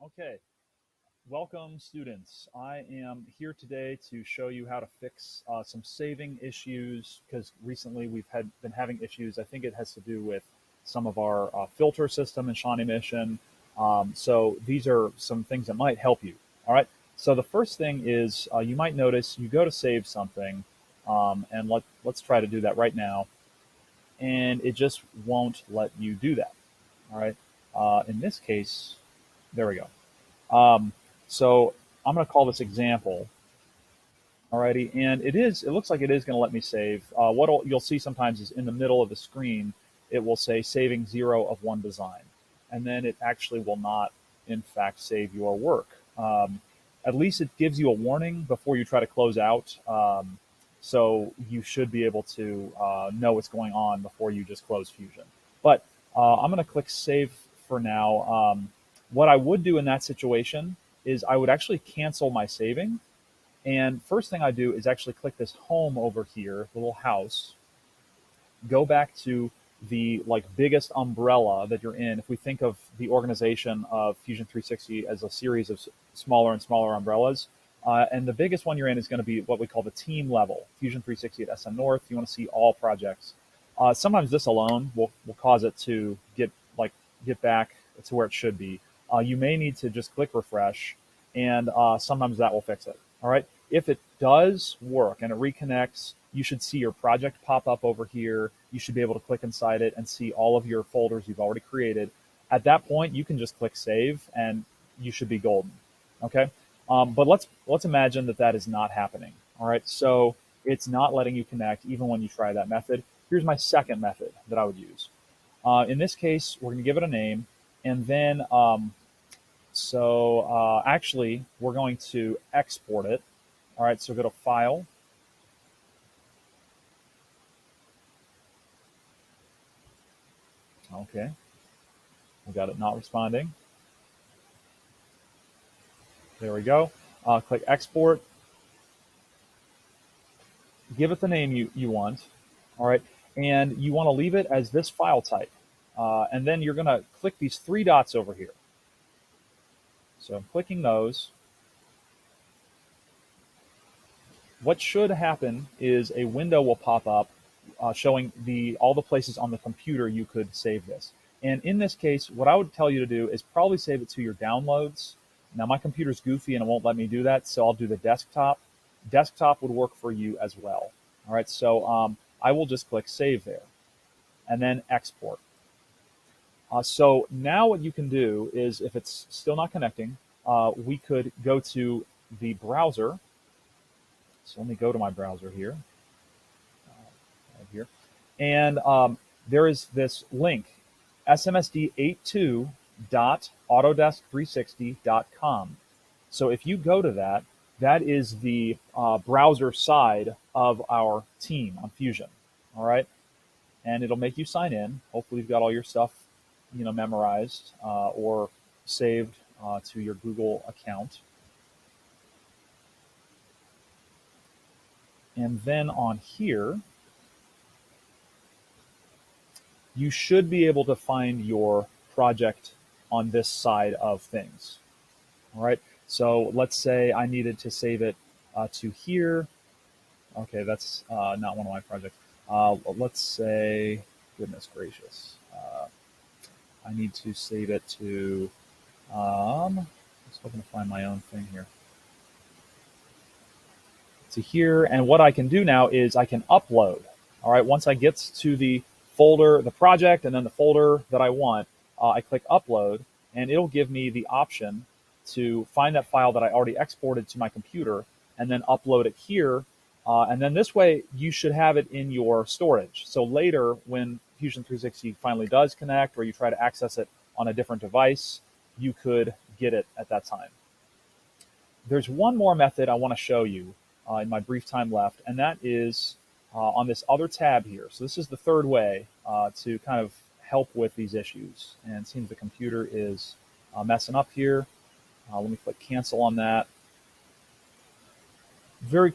Okay, welcome students. I am here today to show you how to fix some saving issues because recently been having issues. I think it has to do with some of our filter system in Shawnee Mission. So these are some things that might help you. All right. So the first thing is you might notice you go to save something, and let's try to do that right now, and it just won't let you do that. All right. In this case, there we go. Um, so I'm going to call this example. Alrighty, and it looks like it is going to let me save. What you'll see sometimes is in the middle of the screen, it will say saving 0 of 1 design. And then it actually will not, in fact, save your work. At least it gives you a warning before you try to close out. So you should be able to know what's going on before you just close Fusion. But I'm going to click save for now. What I would do in that situation is I would actually cancel my saving. And first thing I do is actually click this home over here, the little house, go back to the biggest umbrella that you're in. If we think of the organization of Fusion 360 as a series of smaller and smaller umbrellas, and the biggest one you're in is going to be what we call the team level, Fusion 360 at SM North. You want to see all projects. Sometimes this alone will cause it to get back to where it should be. You may need to just click refresh, and sometimes that will fix it. All right. If it does work and it reconnects, you should see your project pop up over here. You should be able to click inside it and see all of your folders you've already created. At that point, you can just click save and you should be golden. Okay. But let's imagine that is not happening. All right. So it's not letting you connect even when you try that method. Here's my second method that I would use. In this case, we're going to give it a name, and then actually, we're going to export it. All right, so go to File. Okay, we got it not responding. There we go. Click Export. Give it the name you want. All right, and you want to leave it as this file type. And then you're going to click these 3 dots over here. So I'm clicking those. What should happen is a window will pop up showing all the places on the computer you could save this. And in this case, what I would tell you to do is probably save it to your downloads. Now my computer's goofy and it won't let me do that, so I'll do the desktop. Desktop would work for you as well. All right, so I will just click save there and then export. So now what you can do is, if it's still not connecting, we could go to the browser. So let me go to my browser here, right here, and there is this link, smsd82.autodesk360.com. So if you go to that, that is the browser side of our team on Fusion. All right, and it'll make you sign in. Hopefully, you've got all your stuff, memorized or saved to your Google account. And then on here, you should be able to find your project on this side of things. All right, so let's say I needed to save it to here. Okay, that's not one of my projects. Let's say, goodness gracious, I need to save it to, let's hoping to find my own thing here. To here, and what I can do now is I can upload. All right, once I get to the folder, the project, and then the folder that I want, I click upload, and it'll give me the option to find that file that I already exported to my computer and then upload it here. And then this way, you should have it in your storage. So later, when Fusion 360 finally does connect, or you try to access it on a different device, you could get it at that time. There's one more method I want to show you in my brief time left, and that is on this other tab here. So this is the third way to kind of help with these issues. And it seems the computer is messing up here. Let me click cancel on that. Very